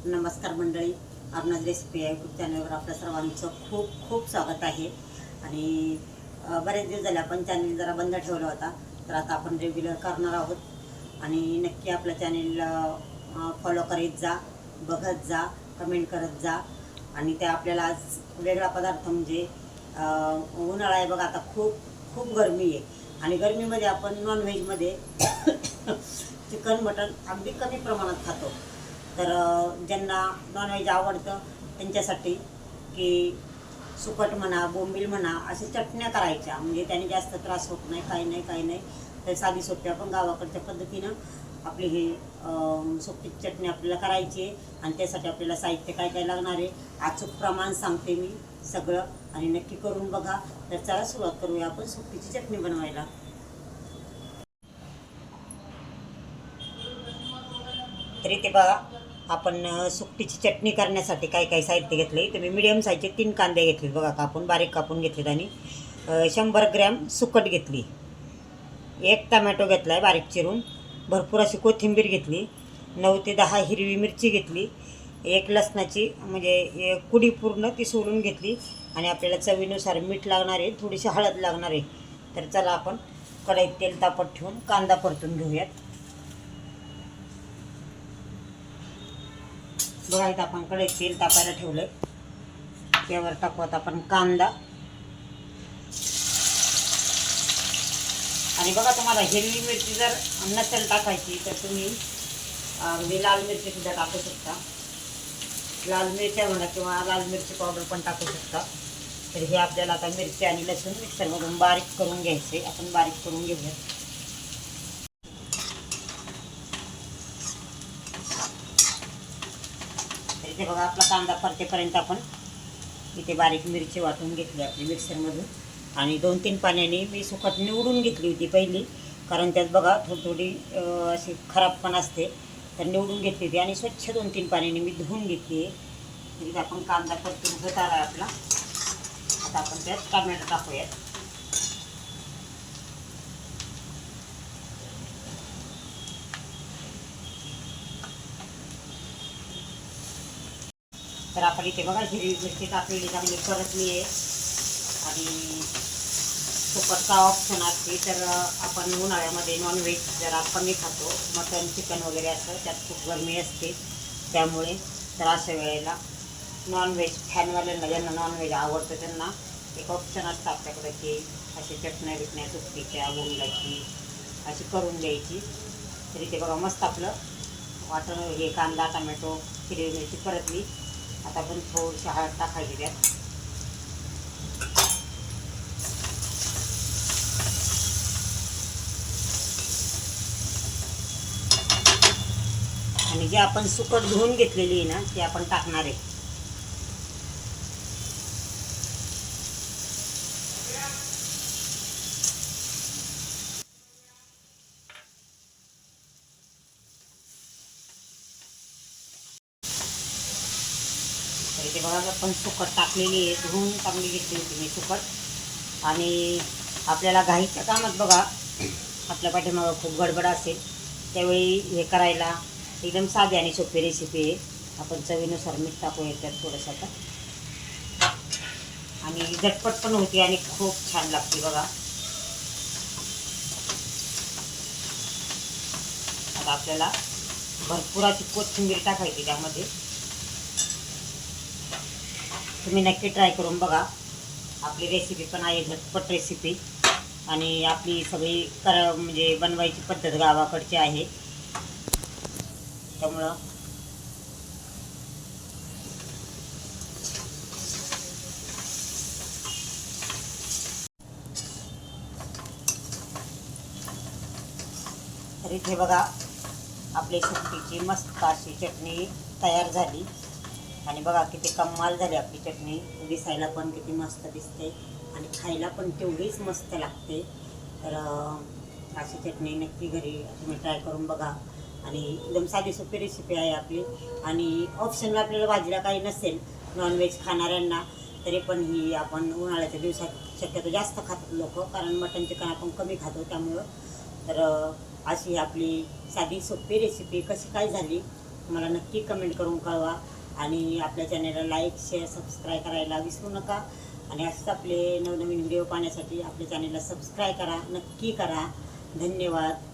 नमस्कार मंडळी, अर्नज रेसिपी या यूट्यूब चॅनलवर आपल्या सर्वांचं खूप खूप स्वागत आहे. आणि बरेच दिवस झाले आपण चॅनल जरा बंद ठेवला होता, तर आता आपण रेग्युलर करणार आहोत. आणि नक्की आपल्या चॅनलला फॉलो करीत जा, बघत जा, कमेंट करत जा. आणि ते आपल्याला आज वेगळा पदार्थ म्हणजे उन्हाळा आहे बघा, आता खूप खूप गरमी आहे आणि गरमीमध्ये आपण नॉनव्हेजमध्ये चिकन मटन अगदी कमी प्रमाणात खातो. तर ज्यांना नॉनव्हेज आवडतं त्यांच्यासाठी की सुकट म्हणा, बोंबील म्हणा, अशा चटण्या करायच्या, म्हणजे त्याने जास्त त्रास होत नाही, काही नाही. तर साधी सोपी आपण गावाकडच्या पद्धतीनं आपली ही सोपी चटणी आपल्याला करायची आहे. आणि त्यासाठी आपल्याला साहित्य काय काय लागणार आहे अचूक प्रमाण सांगते मी सगळं, आणि नक्की करून बघा. तर चला सुरुवात करूया आपण सोपीची चटणी बनवायला. तरी ते बघा, आपण सुकटीची चटणी करण्यासाठी काय काय साहित्य घेतले. तर मी मीडियम साईजचे 3 कांदे घेतले बघा, बारीक कापून घेतलेत. आणि 100 ग्रॅम सुकट घेतली. 1 टमॅटो घेतला आहे बारीक चिरून. भरपूर अशी कोथिंबीर घेतली. 9 ते 10 हिरवी मिरची घेतली. 1 लसणाची म्हणजे कुडी पूर्ण ती सोलून घेतली. आणि आपल्याला चवीनुसार मीठ लागणार आहे, थोडीशी हळद लागणार आहे. तर चला आपण कढईत तेल तापत ठेवून कांदा परतून घेऊयात. बघा, इथं आपण कढईत तेल तापायला ठेवलं. त्यावर टाकूयात आपण कांदा. आणि बघा, तुम्हाला हिरवी मिरची जर नसेल टाकायची तर तुम्ही म्हणजे लाल मिरची सुद्धा टाकू शकता. लाल मिरच्या म्हणा किंवा लाल मिरची पावडर पण टाकू शकता. तर हे आपल्याला आता मिरची आणि लसूण मिक्सरमधून बारीक करून घ्यायचे. आपण बारीक करून घेऊया. इथे बघा, आपला कांदा परतेपर्यंत आपण इथे बारीक मिरची वाटून घेतली आपली मिक्सरमधून. आणि 2-3 पाण्याने मी सुकट निवडून घेतली होती पहिली, कारण त्यात बघा थोडी अशी खराब पण असते. तर निवडून घेतली होती आणि स्वच्छ 2-3 पाण्याने मी धुवून घेतली आहे. तरी आपण कांदा परतून होत आला आपला. आता आपण त्यात टमॅटो टाकूयात. तर आपण इथे बघा हिरवी मिरची टाकलेली चांगली परतली आहे. आणि सुकटचा ऑप्शन असते. तर आपण उन्हाळ्यामध्ये नॉनव्हेज जरा कमी खातो, मटन चिकन वगैरे असं, त्यात खूप गरमी असते. त्यामुळे तर अशा वेळेला नॉनव्हेज फॅनवाल्यांना, ज्यांना नॉनव्हेज आवडतं त्यांना एक ऑप्शन असतं आपल्याकडे की अशी चटण्या बिटण्या सुकटीच्या बोंबलाची अशी करून द्यायची. तरी ते बघा मस्त आपलं वाटण हे कांदा टमॅटो हिरवी मिरची परतली. आता आपण थोडीशी हळद टाकायची त्यात. आणि जे आपण सुकट धुवून घेतलेली आहे ना ते आपण टाकणार आहे. तर इथे बघा, आपण सुकट टाकलेली आहे, धुवून चांगली घेतली होती मी सुकट. आणि आपल्याला घाईच्या कामात बघा, आपल्या पाठीमागं खूप गडबड असेल त्यावेळी हे करायला एकदम साधी आणि सोपी रेसिपी आहे. आपण चवीनुसार मीठ टाकूया त्यात थोडंसं आता. आणि झटपट पण होती आणि खूप छान लागते बघा. आता आपल्याला भरपूर अशी कोथिंबीर टाकायची त्यामध्ये. तुम्ही नक्की ट्राय करून बघा. आपली रेसिपी पण आहे झटपट रेसिपी, आणि आपली सगळी म्हणजे बनवायची पद्धत गावाकडची आहे. त्यामुळं तर इथे बघा, आपली सुकटीची मस्त अशी चटणी तयार झाली. आणि बघा किती कमाल झाली आपली चटणी. दिसायला पण किती मस्त दिसते आणि खायला पण तेवढीच मस्त लागते. तर अशी चटणी नक्की घरी तुम्ही ट्राय करून बघा. आणि एकदम साधी सोपी रेसिपी आहे आपली. आणि ऑप्शनला आपल्याला भाजीला काही नसेल नॉनव्हेज खाणाऱ्यांना, तरी पण ही आपण उन्हाळ्याच्या दिवसात शक्यतो जास्त खातात लोक, कारण मटन चिकन आपण कमी खातो त्यामुळं. तर अशी आपली साधी सोपी रेसिपी कशी काय झाली मला नक्की कमेंट करून कळवा आणि आपल्या चॅनलला लाईक शेअर सबस्क्राईब करायला विसरू नका आणि असंच आपले नवनवीन व्हिडिओ पाहण्यासाठी आपल्या चॅनलला सबस्क्राईब करा, नक्की करा. धन्यवाद.